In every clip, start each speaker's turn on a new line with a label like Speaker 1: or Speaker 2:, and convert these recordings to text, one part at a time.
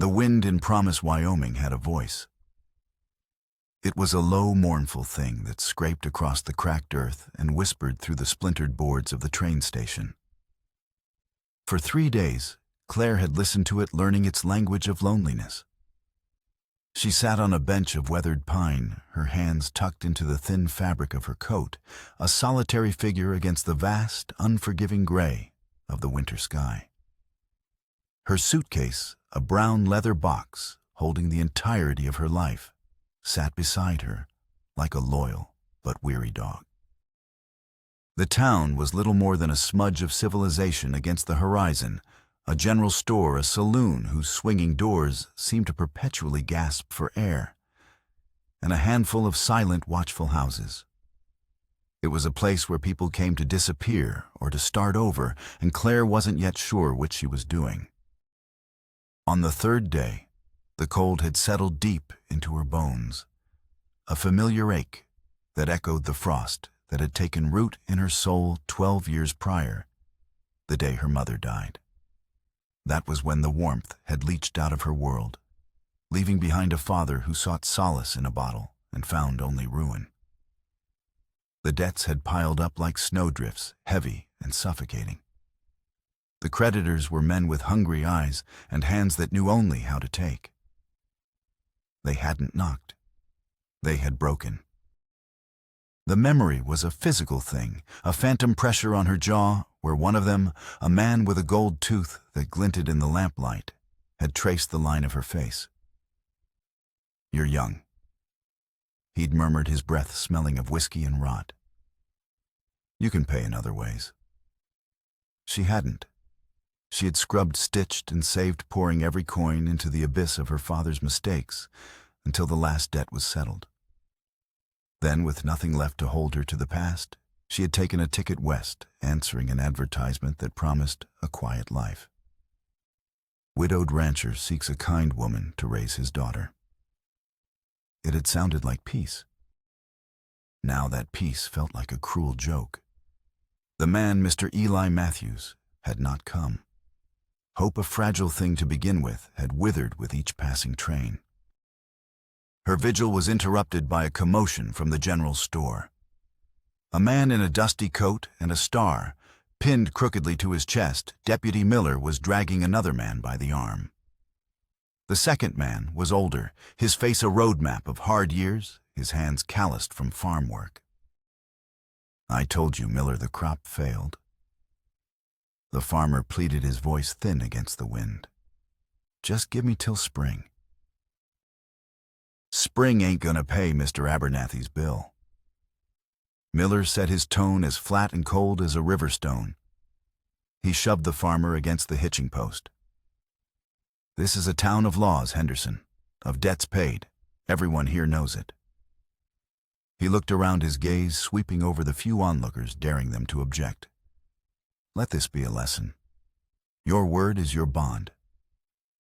Speaker 1: The wind in Promise, Wyoming had a voice. It was a low, mournful thing that scraped across the cracked earth and whispered through the splintered boards of the train station. For 3 days, Claire had listened to it, learning its language of loneliness. She sat on a bench of weathered pine, her hands tucked into the thin fabric of her coat, a solitary figure against the vast, unforgiving gray of the winter sky. Her suitcase, a brown leather box holding the entirety of her life, sat beside her like a loyal but weary dog. The town was little more than a smudge of civilization against the horizon, a general store, a saloon whose swinging doors seemed to perpetually gasp for air, and a handful of silent, watchful houses. It was a place where people came to disappear or to start over, and Claire wasn't yet sure which she was doing. On the 3rd day, the cold had settled deep into her bones, a familiar ache that echoed the frost that had taken root in her soul 12 years prior, the day her mother died. That was when the warmth had leached out of her world, leaving behind a father who sought solace in a bottle and found only ruin. The debts had piled up like snowdrifts, heavy and suffocating. The creditors were men with hungry eyes and hands that knew only how to take. They hadn't knocked. They had broken. The memory was a physical thing, a phantom pressure on her jaw where one of them, a man with a gold tooth that glinted in the lamplight, had traced the line of her face. "You're young," he'd murmured, his breath smelling of whiskey and rot. "You can pay in other ways." She hadn't. She had scrubbed, stitched, and saved, pouring every coin into the abyss of her father's mistakes until the last debt was settled. Then, with nothing left to hold her to the past, she had taken a ticket west, answering an advertisement that promised a quiet life. "Widowed rancher seeks a kind woman to raise his daughter." It had sounded like peace. Now that peace felt like a cruel joke. The man, Mr. Eli Matthews, had not come. Hope, a fragile thing to begin with, had withered with each passing train. Her vigil was interrupted by a commotion from the general store. A man in a dusty coat and a star, pinned crookedly to his chest, Deputy Miller, was dragging another man by the arm. The second man was older, his face a road map of hard years, his hands calloused from farm work. "I told you, Miller, the crop failed." The farmer pleaded, his voice thin against the wind. "Just give me till spring." "Spring ain't gonna pay Mr. Abernathy's bill." Miller set his tone as flat and cold as a river stone. He shoved the farmer against the hitching post. "This is a town of laws, Henderson, of debts paid. Everyone here knows it." He looked around, his gaze sweeping over the few onlookers, daring them to object. "Let this be a lesson. Your word is your bond.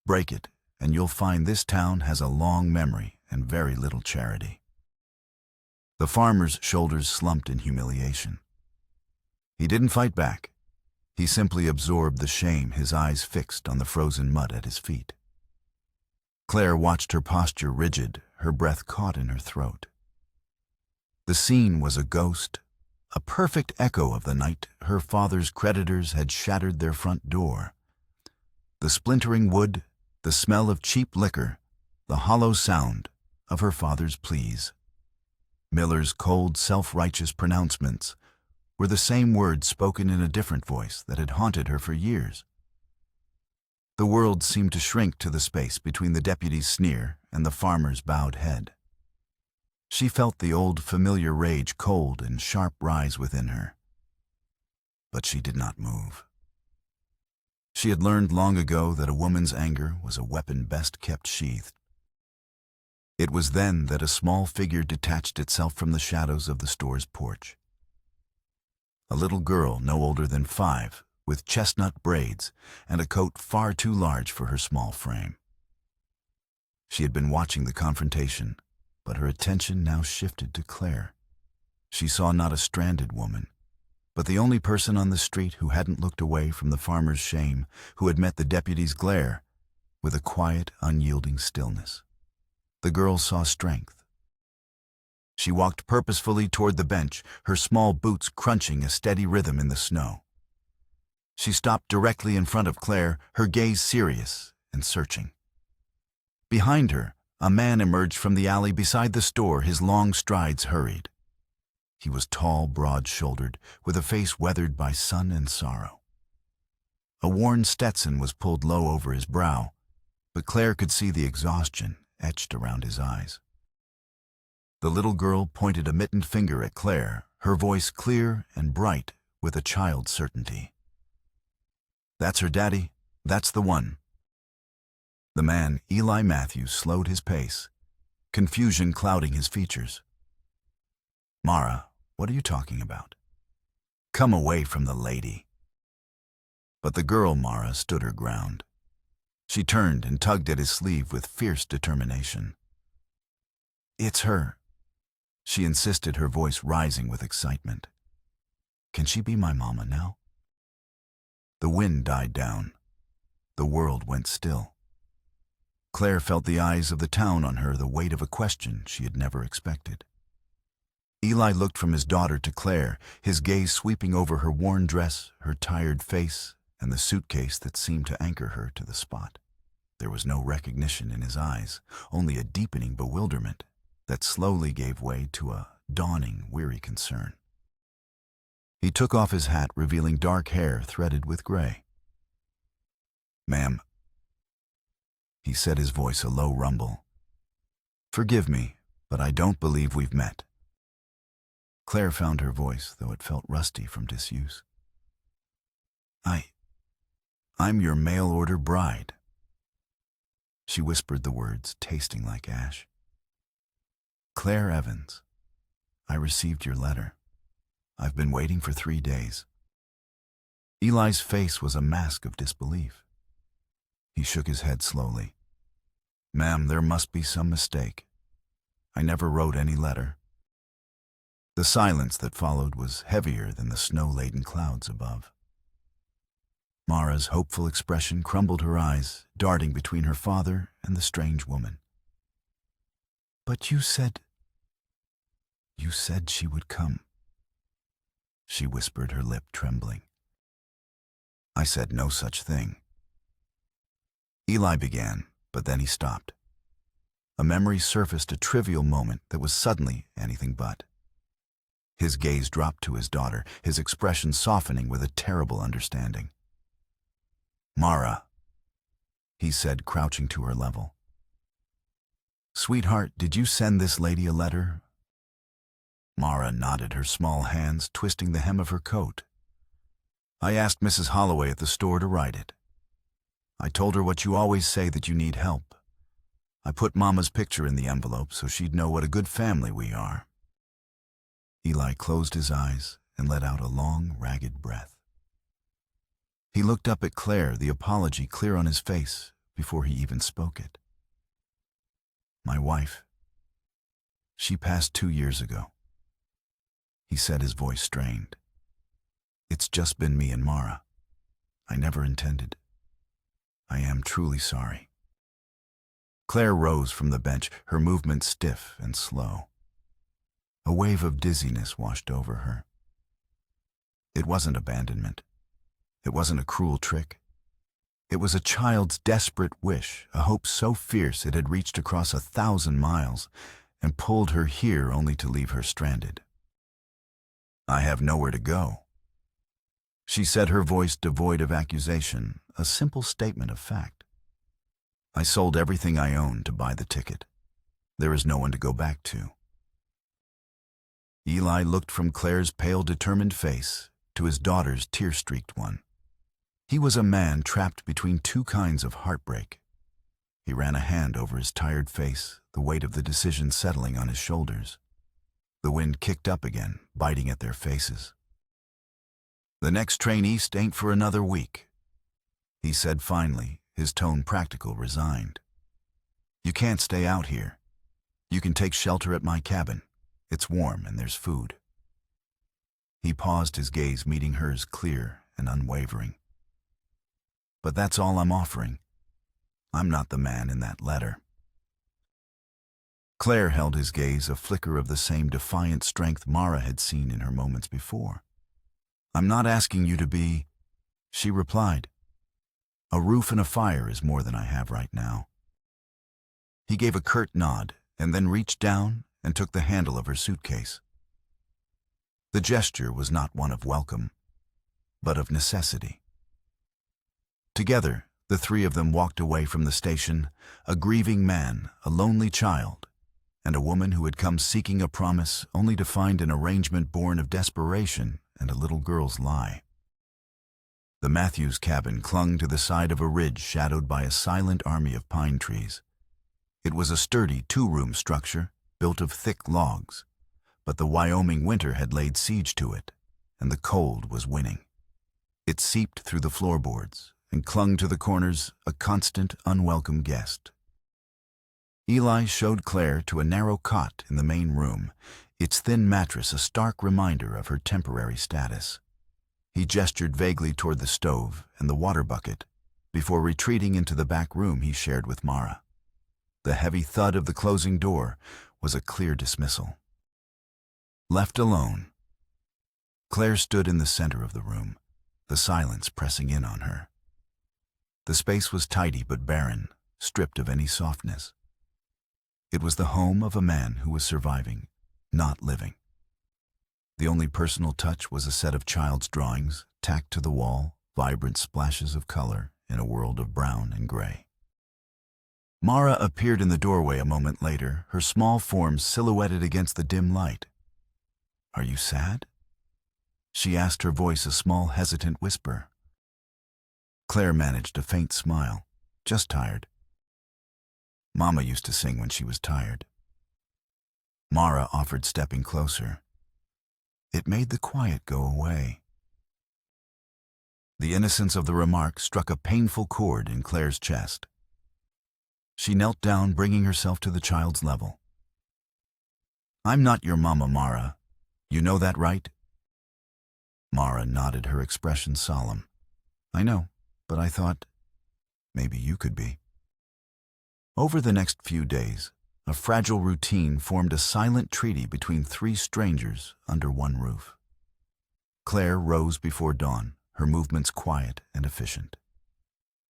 Speaker 1: Break it, and you'll find this town has a long memory and very little charity." The farmer's shoulders slumped in humiliation. He didn't fight back. He simply absorbed the shame, his eyes fixed on the frozen mud at his feet. Claire watched, her posture rigid, her breath caught in her throat. The scene was a ghost, a perfect echo of the night her father's creditors had shattered their front door. The splintering wood, the smell of cheap liquor, the hollow sound of her father's pleas. Miller's cold, self-righteous pronouncements were the same words spoken in a different voice that had haunted her for years. The world seemed to shrink to the space between the deputy's sneer and the farmer's bowed head. She felt the old familiar rage, cold and sharp, rise within her. But she did not move. She had learned long ago that a woman's anger was a weapon best kept sheathed. It was then that a small figure detached itself from the shadows of the store's porch. A little girl no older than 5, with chestnut braids and a coat far too large for her small frame. She had been watching the confrontation, but her attention now shifted to Claire. She saw not a stranded woman, but the only person on the street who hadn't looked away from the farmer's shame, who had met the deputy's glare, with a quiet, unyielding stillness. The girl saw strength. She walked purposefully toward the bench, her small boots crunching a steady rhythm in the snow. She stopped directly in front of Claire, her gaze serious and searching. Behind her, a man emerged from the alley beside the store, his long strides hurried. He was tall, broad-shouldered, with a face weathered by sun and sorrow. A worn Stetson was pulled low over his brow, but Claire could see the exhaustion etched around his eyes. The little girl pointed a mittened finger at Claire, her voice clear and bright with a child's certainty. "That's her, Daddy. That's the one." The man, Eli Matthews, slowed his pace, confusion clouding his features. "Mara, what are you talking about? Come away from the lady." But the girl, Mara, stood her ground. She turned and tugged at his sleeve with fierce determination. "It's her," she insisted, her voice rising with excitement. "Can she be my mama now?" The wind died down. The world went still. Claire felt the eyes of the town on her, the weight of a question she had never expected. Eli looked from his daughter to Claire, his gaze sweeping over her worn dress, her tired face, and the suitcase that seemed to anchor her to the spot. There was no recognition in his eyes, only a deepening bewilderment that slowly gave way to a dawning, weary concern. He took off his hat, revealing dark hair threaded with gray. "Ma'am," he said, his voice a low rumble. "Forgive me, but I don't believe we've met." Claire found her voice, though it felt rusty from disuse. I'm your mail-order bride." She whispered the words, tasting like ash. "Claire Evans, I received your letter. I've been waiting for 3 days." Eli's face was a mask of disbelief. He shook his head slowly. "Ma'am, there must be some mistake. I never wrote any letter." The silence that followed was heavier than the snow-laden clouds above. Mara's hopeful expression crumbled her eyes, darting between her father and the strange woman. "But you said she would come," she whispered, her lip trembling. "I said no such thing." Eli began, but then he stopped. A memory surfaced, a trivial moment that was suddenly anything but. His gaze dropped to his daughter, his expression softening with a terrible understanding. "Mara," he said, crouching to her level. "Sweetheart, did you send this lady a letter?" Mara nodded, her small hands twisting the hem of her coat. "I asked Mrs. Holloway at the store to write it. I told her what you always say, that you need help. I put Mama's picture in the envelope so she'd know what a good family we are." Eli closed his eyes and let out a long, ragged breath. He looked up at Claire, the apology clear on his face before he even spoke it. "My wife. She passed 2 years ago," he said, his voice strained. "It's just been me and Mara. I never intended. I am truly sorry." Claire rose from the bench, her movement stiff and slow. A wave of dizziness washed over her. It wasn't abandonment. It wasn't a cruel trick. It was a child's desperate wish, a hope so fierce it had reached across 1,000 miles and pulled her here only to leave her stranded. "I have nowhere to go," she said, her voice devoid of accusation, a simple statement of fact. "I sold everything I owned to buy the ticket. There is no one to go back to." Eli looked from Claire's pale, determined face to his daughter's tear-streaked one. He was a man trapped between 2 kinds of heartbreak. He ran a hand over his tired face, the weight of the decision settling on his shoulders. The wind kicked up again, biting at their faces. "The next train east ain't for another week," he said finally, his tone practical, resigned. "You can't stay out here. You can take shelter at my cabin. It's warm and there's food." He paused, his gaze meeting hers, clear and unwavering. "But that's all I'm offering. I'm not the man in that letter." Claire held his gaze, a flicker of the same defiant strength Mara had seen in her moments before. "I'm not asking you to be," she replied. "A roof and a fire is more than I have right now." He gave a curt nod and then reached down and took the handle of her suitcase. The gesture was not one of welcome, but of necessity. Together, the three of them walked away from the station, a grieving man, a lonely child, and a woman who had come seeking a promise only to find an arrangement born of desperation and a little girl's lie. The Matthews cabin clung to the side of a ridge shadowed by a silent army of pine trees. It was a sturdy two-room structure built of thick logs, but the Wyoming winter had laid siege to it, and the cold was winning. It seeped through the floorboards and clung to the corners, a constant, unwelcome guest. Eli showed Claire to a narrow cot in the main room, its thin mattress a stark reminder of her temporary status. He gestured vaguely toward the stove and the water bucket before retreating into the back room he shared with Mara. The heavy thud of the closing door was a clear dismissal. Left alone, Claire stood in the center of the room, the silence pressing in on her. The space was tidy but barren, stripped of any softness. It was the home of a man who was surviving, not living. The only personal touch was a set of child's drawings tacked to the wall, vibrant splashes of color in a world of brown and gray. Mara appeared in the doorway a moment later, her small form silhouetted against the dim light. "Are you sad?" she asked, her voice a small, hesitant whisper. Claire managed a faint smile. "Just tired. Mama used to sing when she was tired." Mara offered, stepping closer. It made the quiet go away. The innocence of the remark struck a painful chord in Claire's chest. She knelt down, bringing herself to the child's level. "I'm not your mama, Mara. You know that, right?" Mara nodded, her expression solemn. "I know, but I thought maybe you could be." Over the next few days, a fragile routine formed a silent treaty between three strangers under one roof. Claire rose before dawn, her movements quiet and efficient.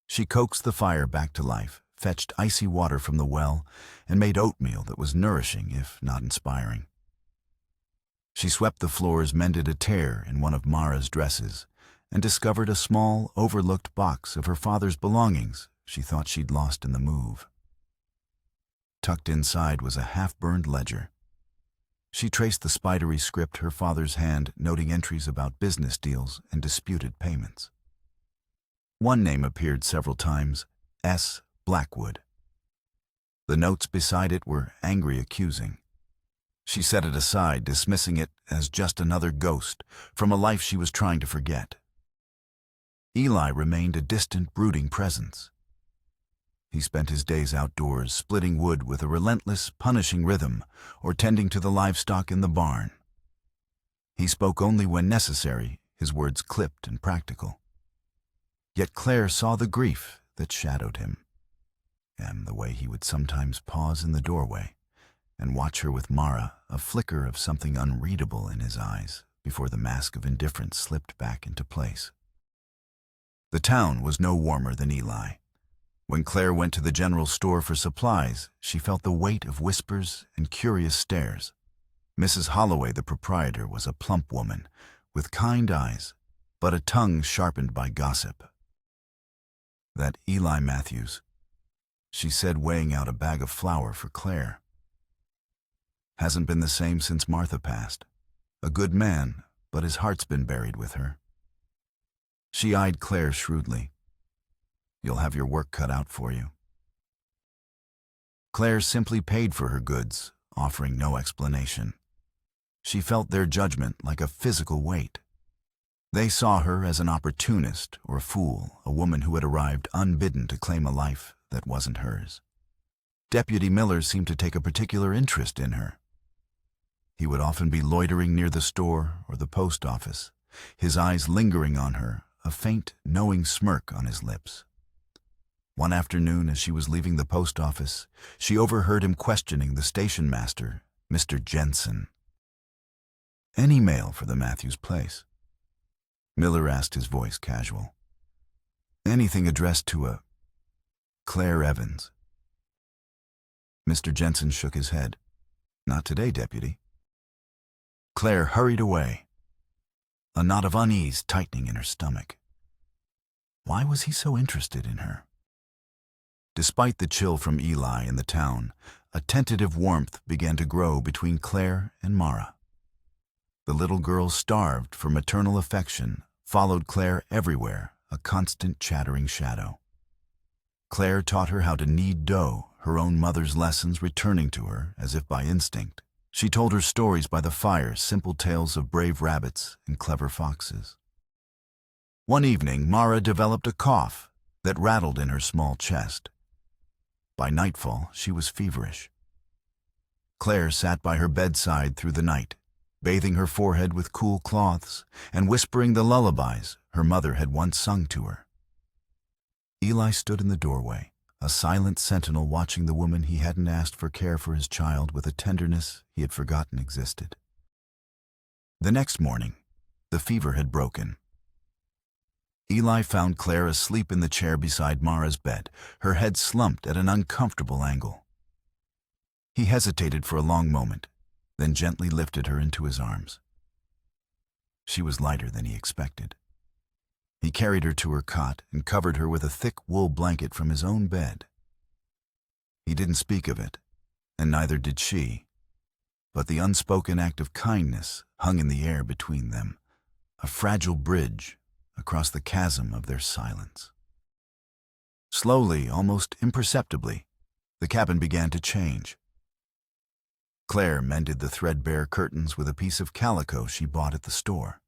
Speaker 1: She coaxed the fire back to life, fetched icy water from the well, and made oatmeal that was nourishing if not inspiring. She swept the floors, mended a tear in one of Mara's dresses, and discovered a small, overlooked box of her father's belongings she thought she'd lost in the move. Tucked inside was a half-burned ledger. She traced the spidery script her father's hand, noting entries about business deals and disputed payments. One name appeared several times, S. Blackwood. The notes beside it were angry, accusing. She set it aside, dismissing it as just another ghost from a life she was trying to forget. Eli remained a distant, brooding presence. He spent his days outdoors, splitting wood with a relentless, punishing rhythm, or tending to the livestock in the barn. He spoke only when necessary, his words clipped and practical. Yet Claire saw the grief that shadowed him, and the way he would sometimes pause in the doorway and watch her with Mara, a flicker of something unreadable in his eyes before the mask of indifference slipped back into place. The town was no warmer than Eli. When Claire went to the general store for supplies, she felt the weight of whispers and curious stares. Mrs. Holloway, the proprietor, was a plump woman with kind eyes, but a tongue sharpened by gossip. "That Eli Matthews," she said, weighing out a bag of flour for Claire. "Hasn't been the same since Martha passed. A good man, but his heart's been buried with her." She eyed Claire shrewdly. "You'll have your work cut out for you." Claire simply paid for her goods, offering no explanation. She felt their judgment like a physical weight. They saw her as an opportunist or a fool, a woman who had arrived unbidden to claim a life that wasn't hers. Deputy Miller seemed to take a particular interest in her. He would often be loitering near the store or the post office, his eyes lingering on her, a faint, knowing smirk on his lips. One afternoon, as she was leaving the post office, she overheard him questioning the station master, Mr. Jensen. "Any mail for the Matthews place?" Miller asked, his voice casual. "Anything addressed to a Claire Evans?" Mr. Jensen shook his head. "Not today, Deputy." Claire hurried away, a knot of unease tightening in her stomach. Why was he so interested in her? Despite the chill from Eli in the town, a tentative warmth began to grow between Claire and Mara. The little girl, starved for maternal affection, followed Claire everywhere, a constant chattering shadow. Claire taught her how to knead dough, her own mother's lessons returning to her as if by instinct. She told her stories by the fire, simple tales of brave rabbits and clever foxes. One evening, Mara developed a cough that rattled in her small chest. By nightfall, she was feverish. Claire sat by her bedside through the night, bathing her forehead with cool cloths and whispering the lullabies her mother had once sung to her. Eli stood in the doorway, a silent sentinel watching the woman he hadn't asked for care for his child with a tenderness he had forgotten existed. The next morning, the fever had broken. Eli found Claire asleep in the chair beside Mara's bed, her head slumped at an uncomfortable angle. He hesitated for a long moment, then gently lifted her into his arms. She was lighter than he expected. He carried her to her cot and covered her with a thick wool blanket from his own bed. He didn't speak of it, and neither did she, but the unspoken act of kindness hung in the air between them, a fragile bridge across the chasm of their silence. Slowly, almost imperceptibly, the cabin began to change. Claire mended the threadbare curtains with a piece of calico she bought at the store.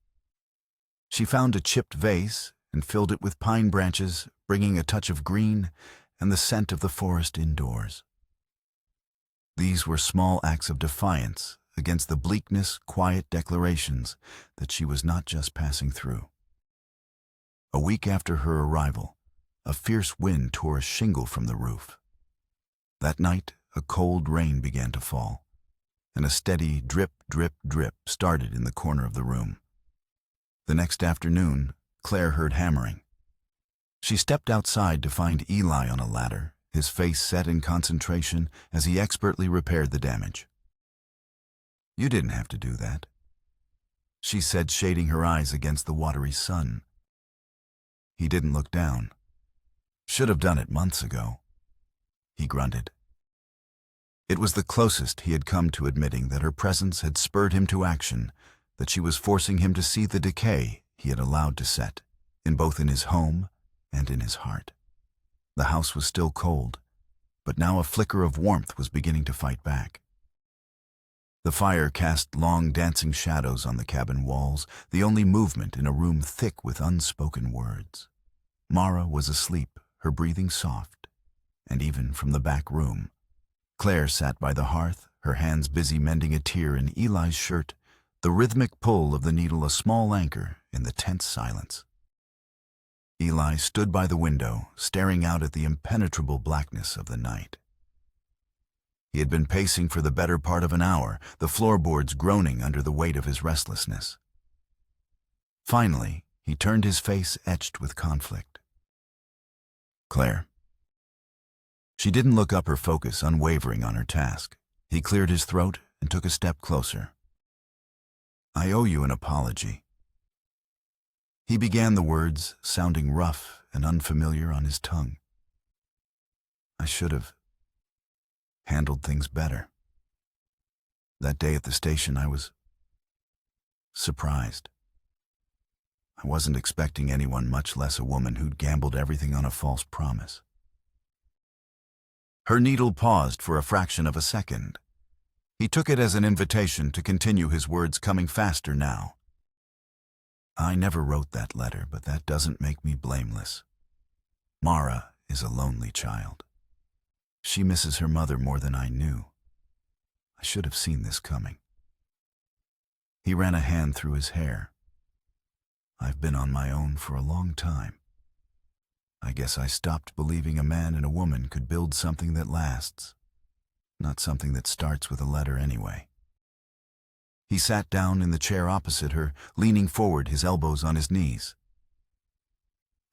Speaker 1: She found a chipped vase and filled it with pine branches, bringing a touch of green and the scent of the forest indoors. These were small acts of defiance against the bleakness, quiet declarations that she was not just passing through. A week after her arrival, a fierce wind tore a shingle from the roof. That night, a cold rain began to fall, and a steady drip, drip, drip started in the corner of the room. The next afternoon, Claire heard hammering. She stepped outside to find Eli on a ladder, his face set in concentration as he expertly repaired the damage. "You didn't have to do that," she said, shading her eyes against the watery sun. He didn't look down. "Should have done it months ago," he grunted. It was the closest he had come to admitting that her presence had spurred him to action, that she was forcing him to see the decay he had allowed to set, in both in his home and in his heart. The house was still cold, but now a flicker of warmth was beginning to fight back. The fire cast long dancing shadows on the cabin walls, the only movement in a room thick with unspoken words. Mara was asleep, her breathing soft, and even from the back room, Claire sat by the hearth, her hands busy mending a tear in Eli's shirt, the rhythmic pull of the needle a small anchor in the tense silence. Eli stood by the window, staring out at the impenetrable blackness of the night. He had been pacing for the better part of an hour, the floorboards groaning under the weight of his restlessness. Finally, he turned, his face etched with conflict. "Claire." She didn't look up, her focus unwavering on her task. He cleared his throat and took a step closer. "I owe you an apology." He began the words, sounding rough and unfamiliar on his tongue. "I should have handled things better. That day at the station, I was surprised. I wasn't expecting anyone, much less a woman who'd gambled everything on a false promise." Her needle paused for a fraction of a second. He took it as an invitation to continue, his words coming faster now. "I never wrote that letter, but that doesn't make me blameless. Mara is a lonely child. She misses her mother more than I knew. I should have seen this coming." He ran a hand through his hair. "I've been on my own for a long time. I guess I stopped believing a man and a woman could build something that lasts, not something that starts with a letter anyway. He sat down in the chair opposite her, leaning forward, his elbows on his knees.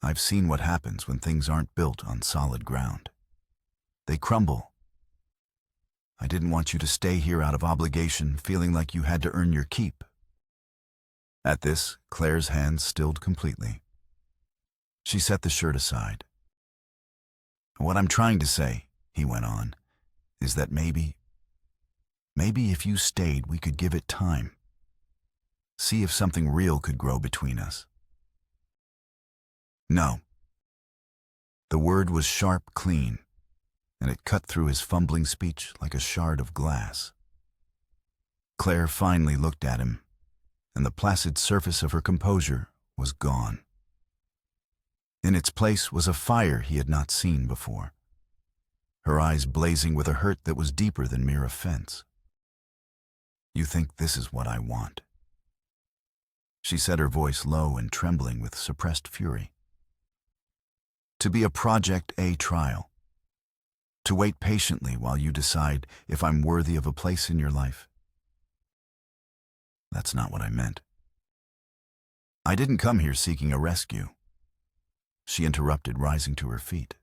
Speaker 1: I've seen what happens when things aren't built on solid ground. They crumble. I didn't want you to stay here out of obligation, feeling like you had to earn your keep. At this, Claire's hands stilled completely. She set the shirt aside. What I'm trying to say, he went on, is that maybe if you stayed, we could give it time. See if something real could grow between us. No. The word was sharp, clean, and it cut through his fumbling speech like a shard of glass. Claire finally looked at him, and the placid surface of her composure was gone. In its place was a fire he had not seen before, her eyes blazing with a hurt that was deeper than mere offense. You think this is what I want? She said, her voice low and trembling with suppressed fury. To be a Project A trial. To wait patiently while you decide if I'm worthy of a place in your life. That's not what I meant. I didn't come here seeking a rescue. She interrupted, rising to her feet.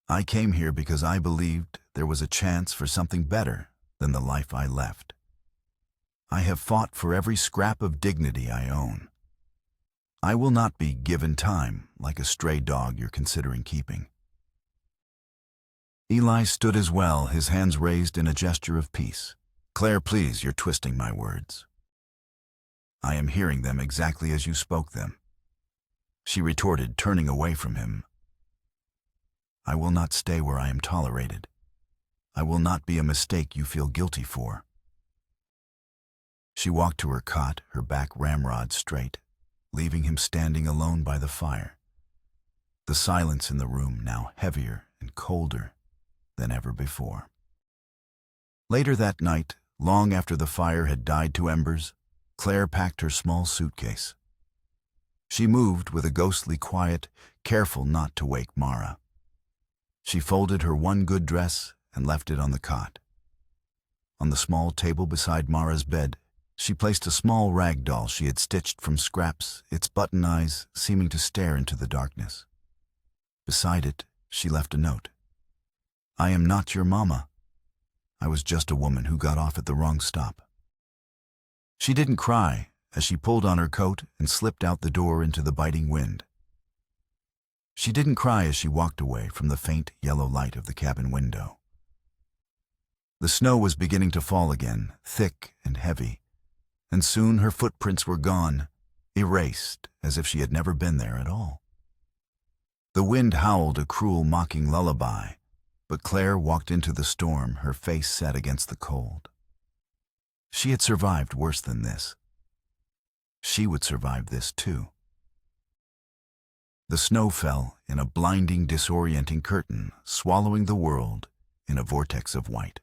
Speaker 1: I came here because I believed there was a chance for something better than the life I left. I have fought for every scrap of dignity I own. I will not be given time like a stray dog you're considering keeping. Eli stood as well, his hands raised in a gesture of peace. Claire, please, you're twisting my words. I am hearing them exactly as you spoke them, she retorted, turning away from him. I will not stay where I am tolerated. I will not be a mistake you feel guilty for. She walked to her cot, her back ramrod straight, leaving him standing alone by the fire. The silence in the room now heavier and colder than ever before. Later that night, long after the fire had died to embers, Claire packed her small suitcase. She moved with a ghostly quiet, careful not to wake Mara. She folded her one good dress and left it on the cot. On the small table beside Mara's bed, she placed a small rag doll she had stitched from scraps, its button eyes seeming to stare into the darkness. Beside it, she left a note. I am not your mama. I was just a woman who got off at the wrong stop. She didn't cry as she pulled on her coat and slipped out the door into the biting wind. She didn't cry as she walked away from the faint yellow light of the cabin window. The snow was beginning to fall again, thick and heavy, and soon her footprints were gone, erased as if she had never been there at all. The wind howled a cruel, mocking lullaby, but Claire walked into the storm, her face set against the cold. She had survived worse than this. She would survive this too. The snow fell in a blinding, disorienting curtain, swallowing the world in a vortex of white.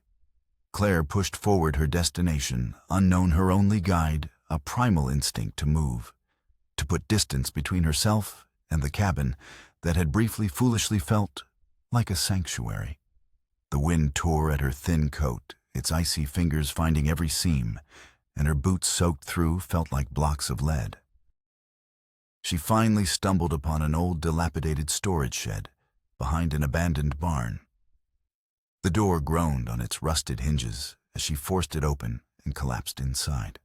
Speaker 1: Claire pushed forward her destination, unknown, her only guide, a primal instinct to move, to put distance between herself and the cabin that had briefly foolishly felt like a sanctuary. The wind tore at her thin coat, its icy fingers finding every seam, and her boots soaked through felt like blocks of lead. She finally stumbled upon an old dilapidated storage shed behind an abandoned barn. The door groaned on its rusted hinges as she forced it open and collapsed inside.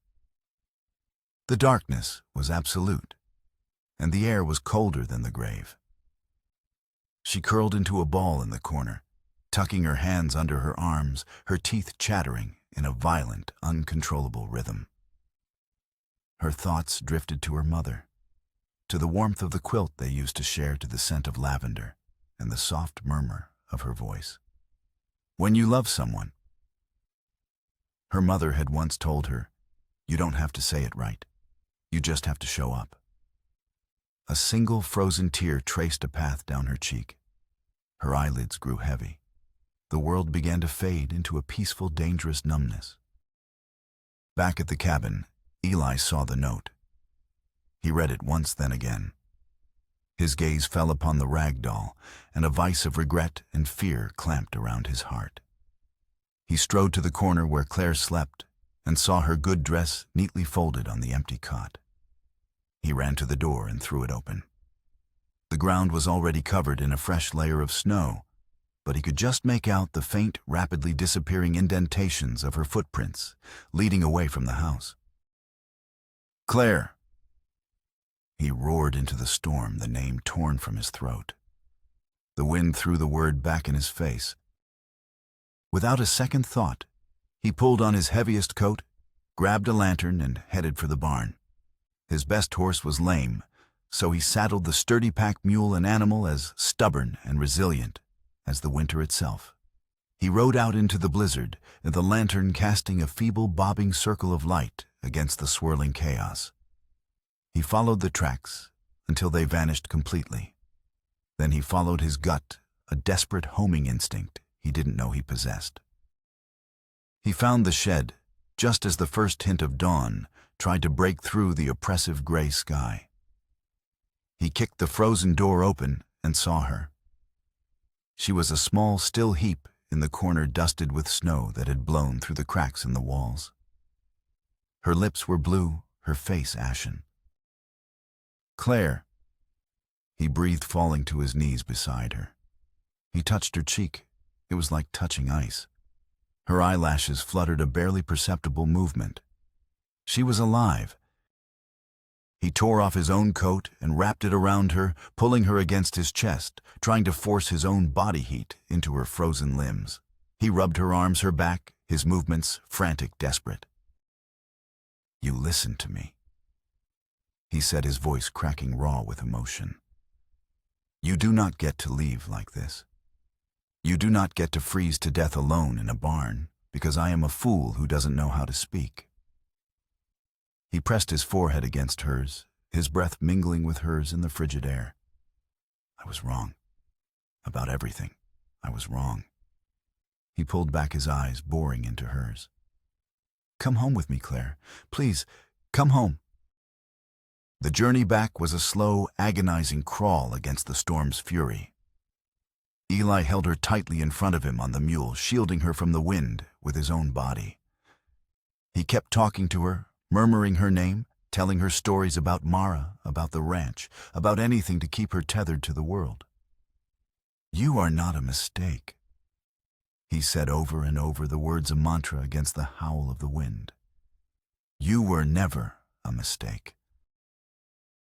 Speaker 1: The darkness was absolute, and the air was colder than the grave. She curled into a ball in the corner, tucking her hands under her arms, her teeth chattering in a violent, uncontrollable rhythm. Her thoughts drifted to her mother, to the warmth of the quilt they used to share, to the scent of lavender and the soft murmur of her voice. When you love someone, her mother had once told her, you don't have to say it right. You just have to show up. A single frozen tear traced a path down her cheek. Her eyelids grew heavy. The world began to fade into a peaceful, dangerous numbness. Back at the cabin, Eli saw the note. He read it once, then again. His gaze fell upon the rag doll, and a vice of regret and fear clamped around his heart. He strode to the corner where Claire slept and saw her good dress neatly folded on the empty cot. He ran to the door and threw it open. The ground was already covered in a fresh layer of snow, but he could just make out the faint, rapidly disappearing indentations of her footprints, leading away from the house. "Claire!" He roared into the storm, the name torn from his throat. The wind threw the word back in his face. Without a second thought, he pulled on his heaviest coat, grabbed a lantern, and headed for the barn. His best horse was lame, so he saddled the sturdy pack mule, an animal as stubborn and resilient as the winter itself. He rode out into the blizzard, the lantern casting a feeble, bobbing circle of light against the swirling chaos. He followed the tracks until they vanished completely. Then he followed his gut, a desperate homing instinct he didn't know he possessed. He found the shed just as the first hint of dawn tried to break through the oppressive gray sky. He kicked the frozen door open and saw her. She was a small, still heap in the corner, dusted with snow that had blown through the cracks in the walls. Her lips were blue, her face ashen. "Claire," he breathed, falling to his knees beside her. He touched her cheek. It was like touching ice. Her eyelashes fluttered a barely perceptible movement. She was alive. He tore off his own coat and wrapped it around her, pulling her against his chest, trying to force his own body heat into her frozen limbs. He rubbed her arms, her back, his movements frantic, desperate. "You listen to me," he said, his voice cracking raw with emotion. "You do not get to leave like this. You do not get to freeze to death alone in a barn because I am a fool who doesn't know how to speak." He pressed his forehead against hers, his breath mingling with hers in the frigid air. "I was wrong. About everything. I was wrong." He pulled back, his eyes boring into hers. "Come home with me, Claire. Please, come home." The journey back was a slow, agonizing crawl against the storm's fury. Eli held her tightly in front of him on the mule, shielding her from the wind with his own body. He kept talking to her, murmuring her name, telling her stories about Mara, about the ranch, about anything to keep her tethered to the world. "You are not a mistake," he said over and over, the words a mantra against the howl of the wind. "You were never a mistake."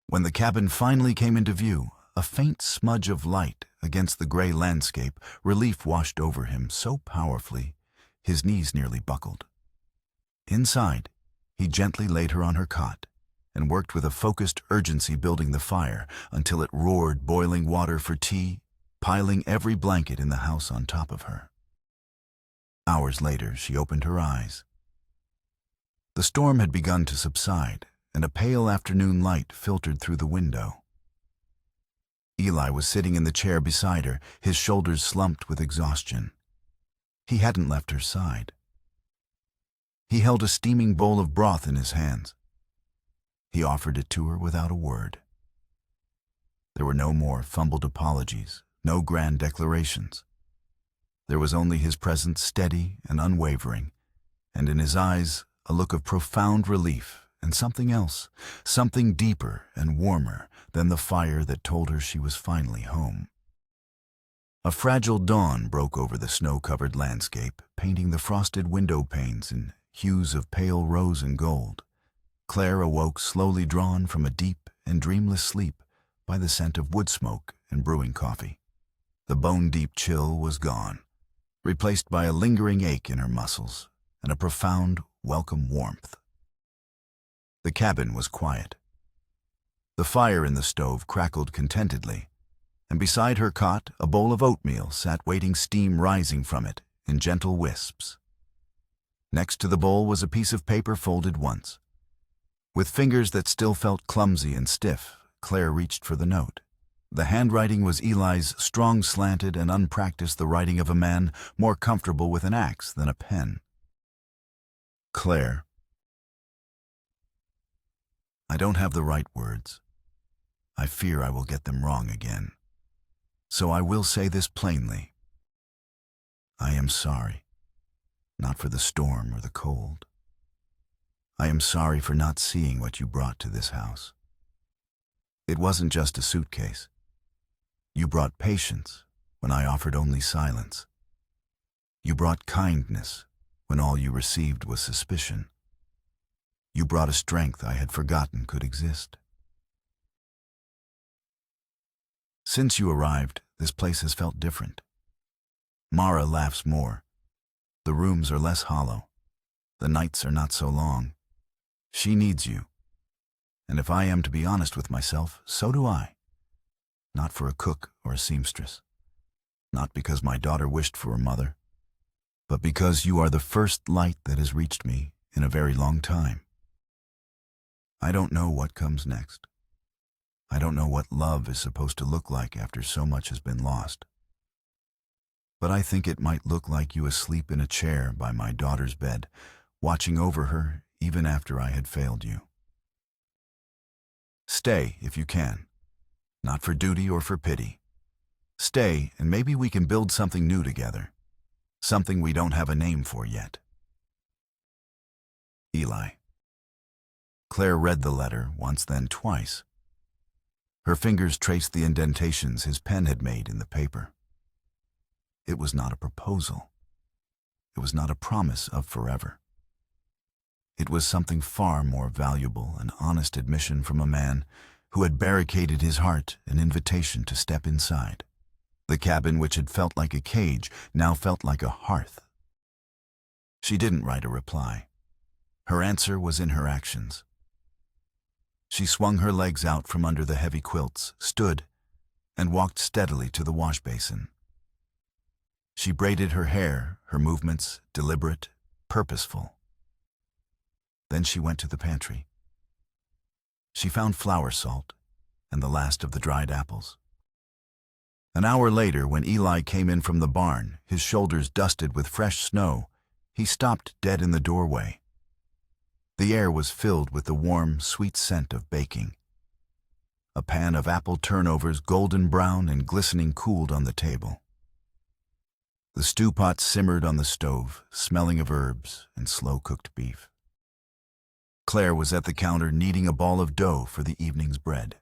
Speaker 1: When the cabin finally came into view, a faint smudge of light against the gray landscape, relief washed over him so powerfully his knees nearly buckled. Inside, he gently laid her on her cot and worked with a focused urgency, building the fire until it roared boiling water for tea, piling every blanket in the house on top of her. Hours later, she opened her eyes. The storm had begun to subside, and a pale afternoon light filtered through the window. Eli was sitting in the chair beside her, his shoulders slumped with exhaustion. He hadn't left her side. He held a steaming bowl of broth in his hands. He offered it to her without a word. There were no more fumbled apologies, no grand declarations. There was only his presence, steady and unwavering, and in his eyes a look of profound relief and something else, something deeper and warmer than the fire that told her she was finally home. A fragile dawn broke over the snow-covered landscape, painting the frosted window panes in hues of pale rose and gold. Claire awoke, slowly drawn from a deep and dreamless sleep by the scent of wood smoke and brewing coffee. The bone-deep chill was gone, replaced by a lingering ache in her muscles and a profound, welcome warmth. The cabin was quiet. The fire in the stove crackled contentedly, and beside her cot a bowl of oatmeal sat waiting, steam rising from it in gentle wisps. Next to the bowl was a piece of paper folded once. With fingers that still felt clumsy and stiff, Claire reached for the note. The handwriting was Eli's, strong, slanted, and unpracticed, the writing of a man more comfortable with an axe than a pen. "Claire, I don't have the right words. I fear I will get them wrong again. So I will say this plainly. I am sorry, not for the storm or the cold. I am sorry for not seeing what you brought to this house. It wasn't just a suitcase. You brought patience when I offered only silence. You brought kindness when all you received was suspicion. You brought a strength I had forgotten could exist. Since you arrived, this place has felt different. Mara laughs more. The rooms are less hollow. The nights are not so long. She needs you. And if I am to be honest with myself, so do I. Not for a cook or a seamstress. Not because my daughter wished for a mother, but because you are the first light that has reached me in a very long time. I don't know what comes next. I don't know what love is supposed to look like after so much has been lost. But I think it might look like you asleep in a chair by my daughter's bed, watching over her even after I had failed you. Stay if you can, not for duty or for pity. Stay, and maybe we can build something new together, something we don't have a name for yet. Eli. Claire read the letter once, then twice. Her fingers traced the indentations his pen had made in the paper. It was not a proposal. It was not a promise of forever. It was something far more valuable, an honest admission from a man who had barricaded his heart, an invitation to step inside. The cabin, which had felt like a cage, now felt like a hearth. She didn't write a reply. Her answer was in her actions. She swung her legs out from under the heavy quilts, stood, and walked steadily to the wash basin. She braided her hair, her movements deliberate, purposeful. Then she went to the pantry. She found flour salt and the last of the dried apples. An hour later, when Eli came in from the barn, his shoulders dusted with fresh snow, he stopped dead in the doorway. The air was filled with the warm, sweet scent of baking. A pan of apple turnovers, golden brown and glistening, cooled on the table. The stew pot simmered on the stove, smelling of herbs and slow-cooked beef. Claire was at the counter kneading a ball of dough for the evening's bread.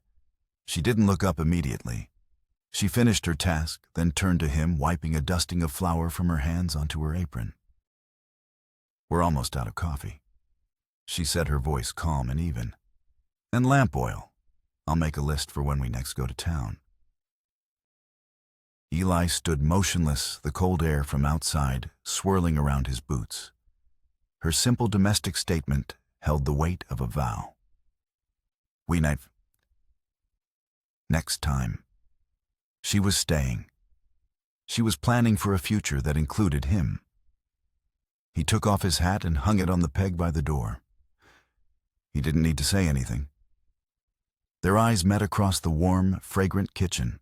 Speaker 1: She didn't look up immediately. She finished her task, then turned to him, wiping a dusting of flour from her hands onto her apron. "We're almost out of coffee," she said, her voice calm and even. "And lamp oil. I'll make a list for when we next go to town." Eli stood motionless, the cold air from outside swirling around his boots. Her simple domestic statement held the weight of a vow. "We next time." She was staying. She was planning for a future that included him. He took off his hat and hung it on the peg by the door. He didn't need to say anything. Their eyes met across the warm, fragrant kitchen,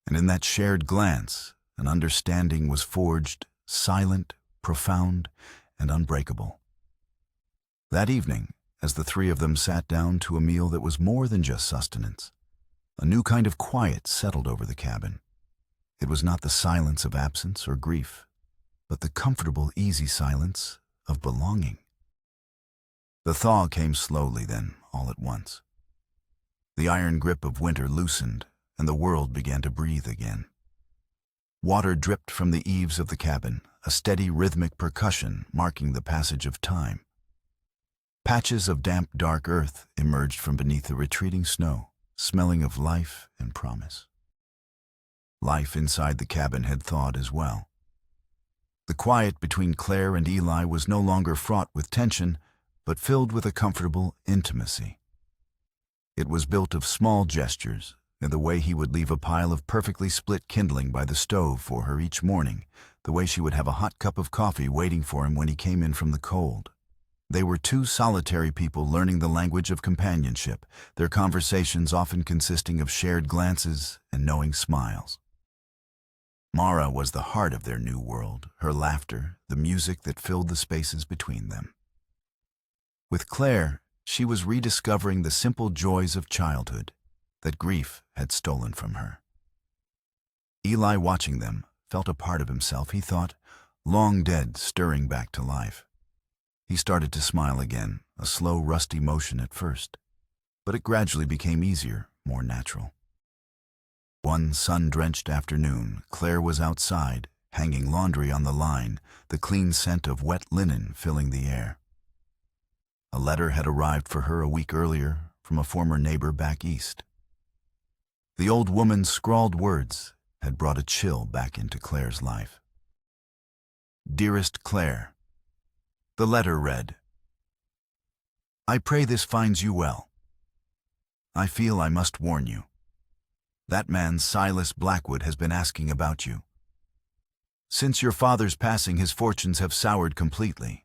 Speaker 1: and in that shared glance, an understanding was forged, silent, profound, and unbreakable. That evening, as the three of them sat down to a meal that was more than just sustenance, a new kind of quiet settled over the cabin. It was not the silence of absence or grief, but the comfortable, easy silence of belonging. The thaw came slowly then, all at once. The iron grip of winter loosened, and the world began to breathe again. Water dripped from the eaves of the cabin, a steady rhythmic percussion marking the passage of time. Patches of damp, dark earth emerged from beneath the retreating snow, smelling of life and promise. Life inside the cabin had thawed as well. The quiet between Claire and Eli was no longer fraught with tension, but filled with a comfortable intimacy. It was built of small gestures, in the way he would leave a pile of perfectly split kindling by the stove for her each morning, the way she would have a hot cup of coffee waiting for him when he came in from the cold. They were two solitary people learning the language of companionship, their conversations often consisting of shared glances and knowing smiles. Mara was the heart of their new world, her laughter, the music that filled the spaces between them. With Claire, she was rediscovering the simple joys of childhood, that grief had stolen from her. Eli, watching them, felt a part of himself, he thought, long dead, stirring back to life. He started to smile again, a slow, rusty motion at first, but it gradually became easier, more natural. One sun-drenched afternoon, Claire was outside, hanging laundry on the line, the clean scent of wet linen filling the air. A letter had arrived for her a week earlier from a former neighbor back east. The old woman's scrawled words had brought a chill back into Claire's life. Dearest Claire, the letter read, I pray this finds you well. I feel I must warn you. That man Silas Blackwood has been asking about you. Since your father's passing, his fortunes have soured completely.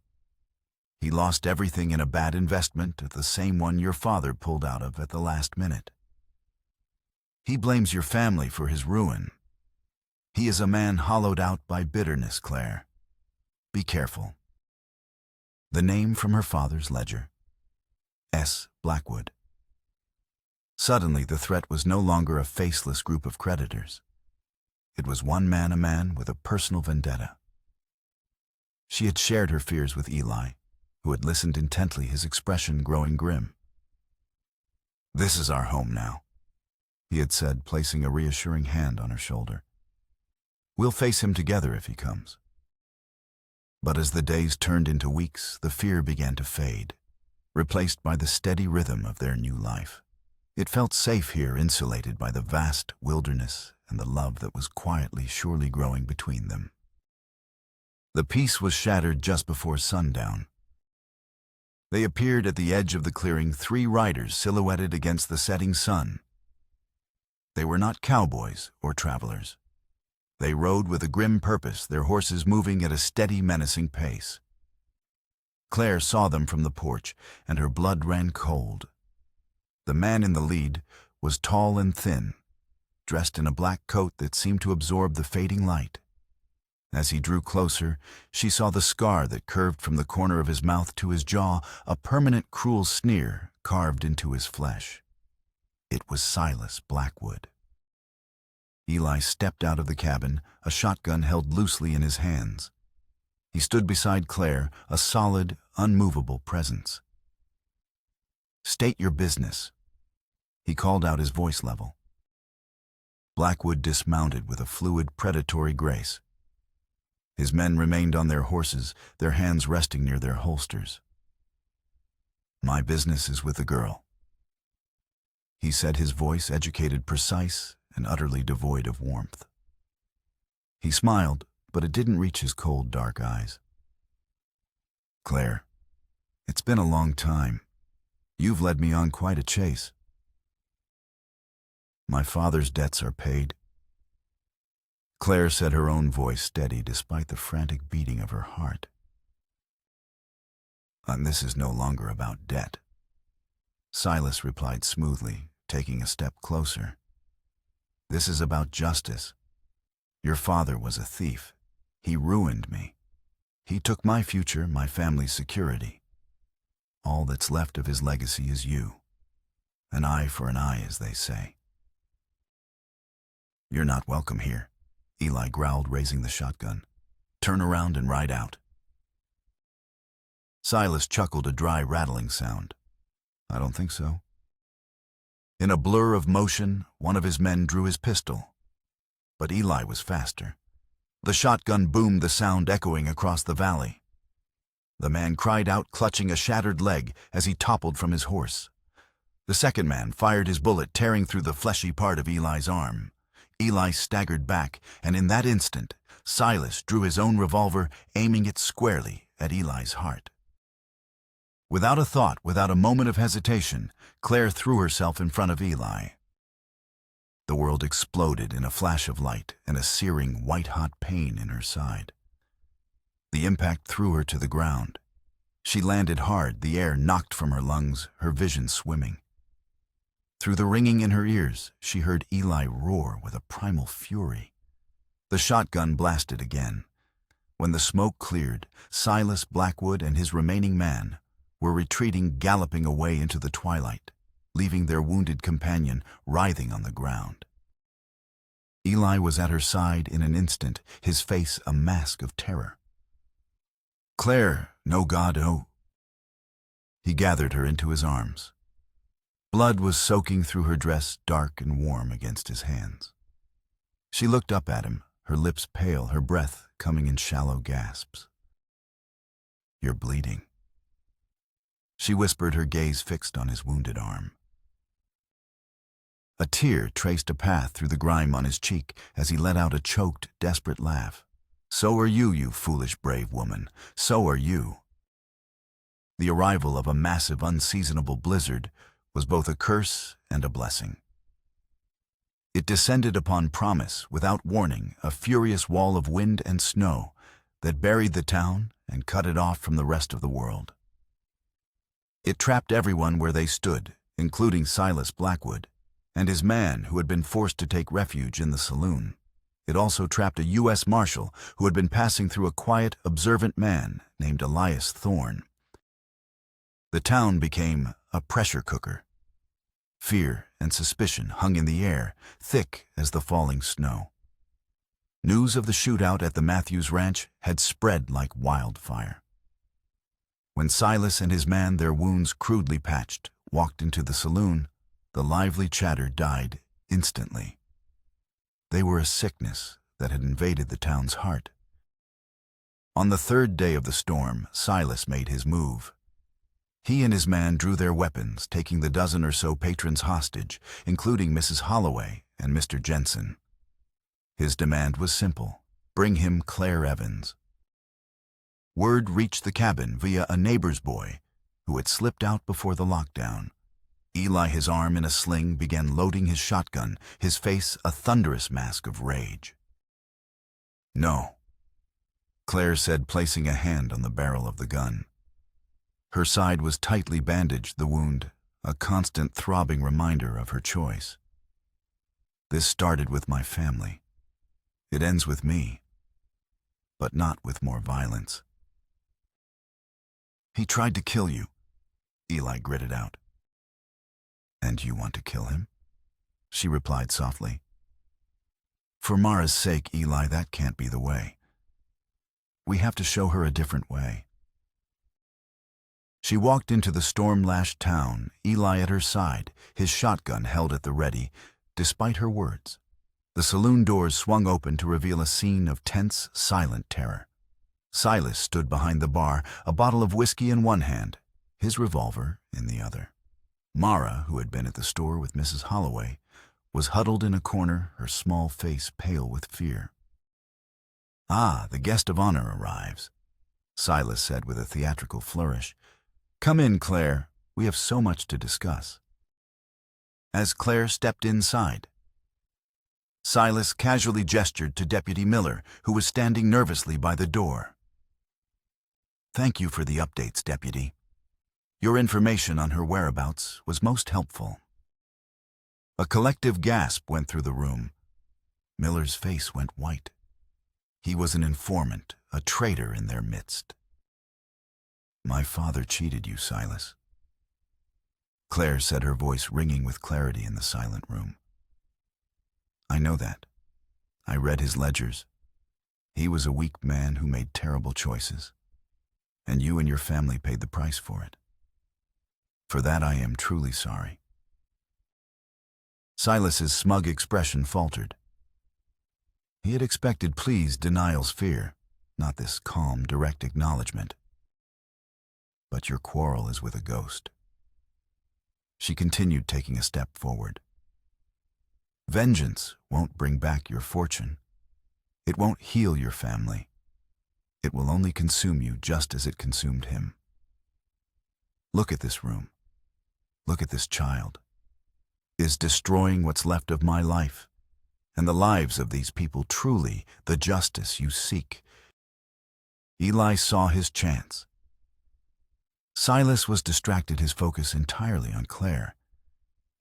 Speaker 1: He lost everything in a bad investment, the same one your father pulled out of at the last minute. He blames your family for his ruin. He is a man hollowed out by bitterness, Claire. Be careful. The name from her father's ledger. S. Blackwood. Suddenly, the threat was no longer a faceless group of creditors. It was one man, a man with a personal vendetta. She had shared her fears with Eli, who had listened intently, his expression growing grim. This is our home now, he had said, placing a reassuring hand on her shoulder. We'll face him together if he comes. But as the days turned into weeks, the fear began to fade, replaced by the steady rhythm of their new life. It felt safe here, insulated by the vast wilderness and the love that was quietly, surely growing between them. The peace was shattered just before sundown. They appeared at the edge of the clearing, 3 riders silhouetted against the setting sun. They were not cowboys or travelers. They rode with a grim purpose, their horses moving at a steady, menacing pace. Claire saw them from the porch, and her blood ran cold. The man in the lead was tall and thin, dressed in a black coat that seemed to absorb the fading light. As he drew closer, she saw the scar that curved from the corner of his mouth to his jaw, a permanent, cruel sneer carved into his flesh. It was Silas Blackwood. Eli stepped out of the cabin, a shotgun held loosely in his hands. He stood beside Claire, a solid, unmovable presence. State your business. He called out, his voice level. Blackwood dismounted with a fluid, predatory grace. His men remained on their horses, their hands resting near their holsters. My business is with the girl, he said, his voice educated, precise, and utterly devoid of warmth. He smiled, but it didn't reach his cold, dark eyes. Claire, it's been a long time. You've led me on quite a chase. My father's debts are paid. Claire said, her own voice steady despite the frantic beating of her heart. And this is no longer about debt. Silas replied smoothly, taking a step closer. This is about justice. Your father was a thief. He ruined me. He took my future, my family's security. All that's left of his legacy is you. An eye for an eye, as they say. You're not welcome here, Eli growled, raising the shotgun. Turn around and ride out. Silas chuckled, a dry, rattling sound. I don't think so. In a blur of motion, one of his men drew his pistol. But Eli was faster. The shotgun boomed, the sound echoing across the valley. The man cried out, clutching a shattered leg as he toppled from his horse. The second man fired his bullet, tearing through the fleshy part of Eli's arm. Eli staggered back, and in that instant, Silas drew his own revolver, aiming it squarely at Eli's heart. Without a thought, without a moment of hesitation, Claire threw herself in front of Eli. The world exploded in a flash of light and a searing, white-hot pain in her side. The impact threw her to the ground. She landed hard, the air knocked from her lungs, her vision swimming. Through the ringing in her ears, she heard Eli roar with a primal fury. The shotgun blasted again. When the smoke cleared, Silas Blackwood and his remaining man were retreating, galloping away into the twilight, leaving their wounded companion writhing on the ground. Eli was at her side in an instant, his face a mask of terror. "Claire, no God, oh." He gathered her into his arms. Blood was soaking through her dress, dark and warm against his hands. She looked up at him, her lips pale, her breath coming in shallow gasps. "You're bleeding," she whispered, her gaze fixed on his wounded arm. A tear traced a path through the grime on his cheek as he let out a choked, desperate laugh. "So are you, you foolish, brave woman. So are you." The arrival of a massive, unseasonable blizzard was both a curse and a blessing. It descended upon promise, without warning, a furious wall of wind and snow that buried the town and cut it off from the rest of the world. It trapped everyone where they stood, including Silas Blackwood and his man who had been forced to take refuge in the saloon. It also trapped a U.S. Marshal who had been passing through a quiet, observant man named Elias Thorne. The town became a pressure cooker. Fear and suspicion hung in the air, thick as the falling snow. News of the shootout at the Matthews Ranch had spread like wildfire. When Silas and his man, their wounds crudely patched, walked into the saloon, the lively chatter died instantly. They were a sickness that had invaded the town's heart. On the third day of the storm, Silas made his move. He and his man drew their weapons, taking the dozen or so patrons hostage, including Mrs. Holloway and Mr. Jensen. His demand was simple: bring him Claire Evans. Word reached the cabin via a neighbor's boy who had slipped out before the lockdown. Eli, his arm in a sling, began loading his shotgun, his face a thunderous mask of rage. "No," Claire said, placing a hand on the barrel of the gun. Her side was tightly bandaged, the wound a constant throbbing reminder of her choice. "This started with my family. It ends with me, but not with more violence." "He tried to kill you," Eli gritted out. "And you want to kill him?" she replied softly. "For Mara's sake, Eli, that can't be the way. We have to show her a different way." She walked into the storm-lashed town, Eli at her side, his shotgun held at the ready, despite her words. The saloon doors swung open to reveal a scene of tense, silent terror. Silas stood behind the bar, a bottle of whiskey in one hand, his revolver in the other. Mara, who had been at the store with Mrs. Holloway, was huddled in a corner, her small face pale with fear. "Ah, the guest of honor arrives," Silas said with a theatrical flourish. "Come in, Claire. We have so much to discuss." As Claire stepped inside, Silas casually gestured to Deputy Miller, who was standing nervously by the door. "Thank you for the updates, Deputy. Your information on her whereabouts was most helpful." A collective gasp went through the room. Miller's face went white. He was an informant, a traitor in their midst. "My father cheated you, Silas," Claire said, her voice ringing with clarity in the silent room. "I know that. I read his ledgers. He was a weak man who made terrible choices, and you and your family paid the price for it. For that I am truly sorry." Silas's smug expression faltered. He had expected pleased denial's fear, not this calm, direct acknowledgement. "But your quarrel is with a ghost." She continued, taking a step forward. "Vengeance won't bring back your fortune. It won't heal your family. It will only consume you just as it consumed him. Look at this room. Look at this child. Is destroying what's left of my life and the lives of these people truly the justice you seek?" Eli saw his chance. Silas was distracted, his focus entirely on Claire.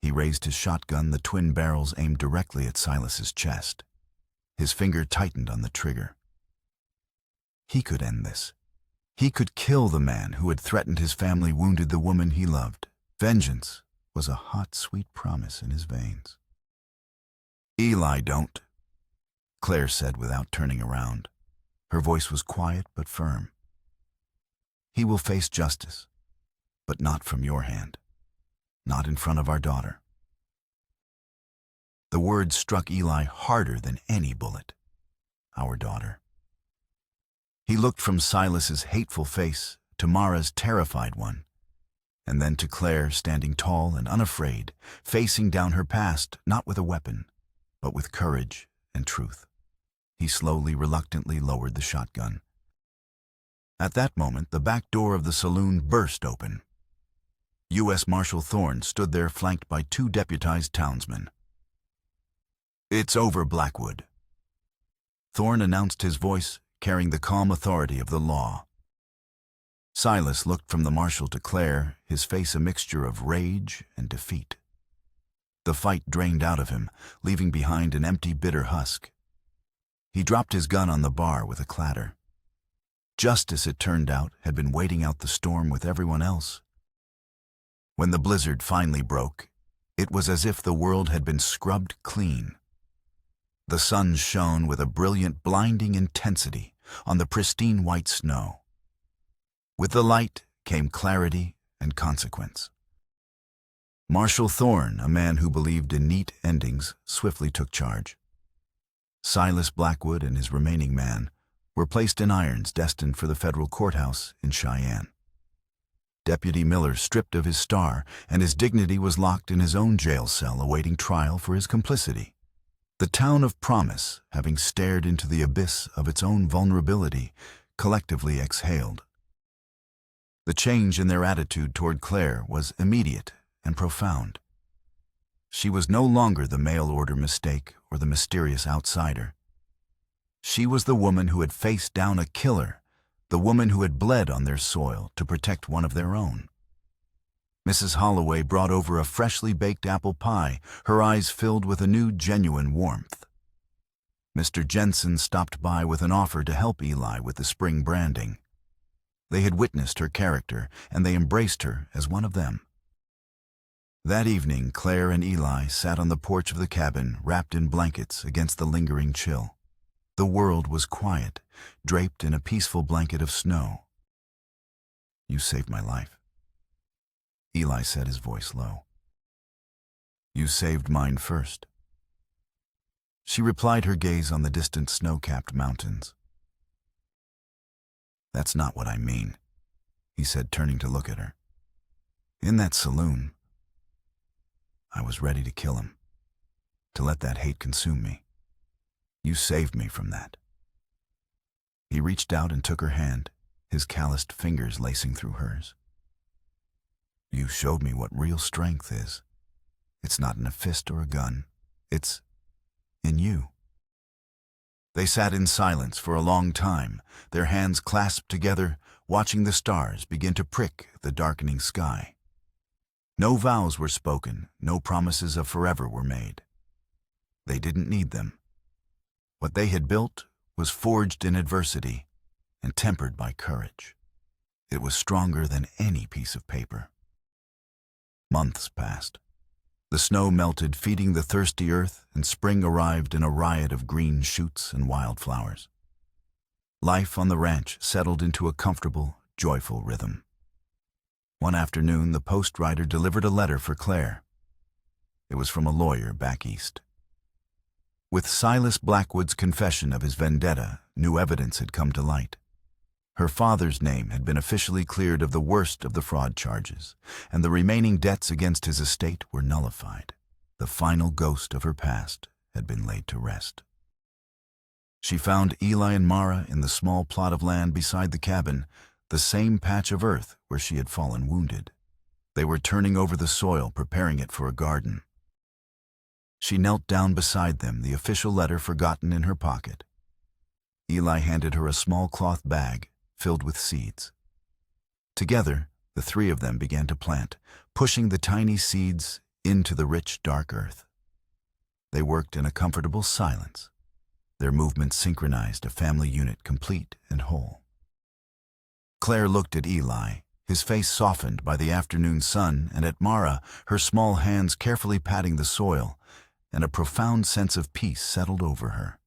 Speaker 1: He raised his shotgun, the twin barrels aimed directly at Silas's chest. His finger tightened on the trigger. He could end this. He could kill the man who had threatened his family, wounded the woman he loved. Vengeance was a hot, sweet promise in his veins. "Eli, don't," Claire said without turning around. Her voice was quiet but firm. "He will face justice, but not from your hand. Not in front of our daughter." The words struck Eli harder than any bullet. Our daughter. He looked from Silas's hateful face to Mara's terrified one, and then to Claire standing tall and unafraid, facing down her past not with a weapon, but with courage and truth. He slowly, reluctantly lowered the shotgun. At that moment, the back door of the saloon burst open. U.S. Marshal Thorne stood there flanked by 2 deputized townsmen. "It's over, Blackwood," Thorne announced, his voice carrying the calm authority of the law. Silas looked from the marshal to Claire, his face a mixture of rage and defeat. The fight drained out of him, leaving behind an empty, bitter husk. He dropped his gun on the bar with a clatter. Justice, it turned out, had been waiting out the storm with everyone else. When the blizzard finally broke, it was as if the world had been scrubbed clean. The sun shone with a brilliant, blinding intensity on the pristine white snow. With the light came clarity and consequence. Marshal Thorne, a man who believed in neat endings, swiftly took charge. Silas Blackwood and his remaining man were placed in irons destined for the federal courthouse in Cheyenne. Deputy Miller stripped of his star, and his dignity was locked in his own jail cell awaiting trial for his complicity. The town of Promise, having stared into the abyss of its own vulnerability, collectively exhaled. The change in their attitude toward Claire was immediate and profound. She was no longer the mail-order mistake or the mysterious outsider. She was the woman who had faced down a killer, the woman who had bled on their soil to protect one of their own. Mrs. Holloway brought over a freshly baked apple pie, her eyes filled with a new, genuine warmth. Mr. Jensen stopped by with an offer to help Eli with the spring branding. They had witnessed her character, and they embraced her as one of them. That evening, Claire and Eli sat on the porch of the cabin, wrapped in blankets against the lingering chill. The world was quiet, draped in a peaceful blanket of snow. "You saved my life," Eli said, his voice low. "You saved mine first." She replied, her gaze on the distant snow-capped mountains. "That's not what I mean," he said, turning to look at her. "In that saloon, I was ready to kill him, to let that hate consume me. You saved me from that." He reached out and took her hand, his calloused fingers lacing through hers. "You showed me what real strength is. It's not in a fist or a gun. It's in you." They sat in silence for a long time, their hands clasped together, watching the stars begin to prick the darkening sky. No vows were spoken, no promises of forever were made. They didn't need them. What they had built was forged in adversity and tempered by courage. It was stronger than any piece of paper. Months passed. The snow melted, feeding the thirsty earth, and spring arrived in a riot of green shoots and wildflowers. Life on the ranch settled into a comfortable, joyful rhythm. One afternoon, the post rider delivered a letter for Claire. It was from a lawyer back east. With Silas Blackwood's confession of his vendetta, new evidence had come to light. Her father's name had been officially cleared of the worst of the fraud charges, and the remaining debts against his estate were nullified. The final ghost of her past had been laid to rest. She found Eli and Mara in the small plot of land beside the cabin, the same patch of earth where she had fallen wounded. They were turning over the soil, preparing it for a garden. She knelt down beside them, the official letter forgotten in her pocket. Eli handed her a small cloth bag filled with seeds. Together, the 3 of them began to plant, pushing the tiny seeds into the rich, dark earth. They worked in a comfortable silence. Their movements synchronized, a family unit complete and whole. Claire looked at Eli, his face softened by the afternoon sun, and at Mara, her small hands carefully patting the soil, and a profound sense of peace settled over her.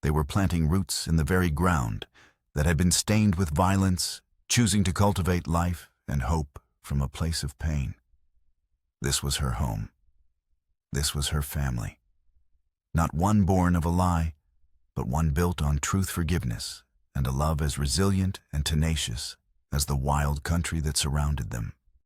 Speaker 1: They were planting roots in the very ground that had been stained with violence, choosing to cultivate life and hope from a place of pain. This was her home. This was her family. Not one born of a lie, but one built on truth, forgiveness, and a love as resilient and tenacious as the wild country that surrounded them.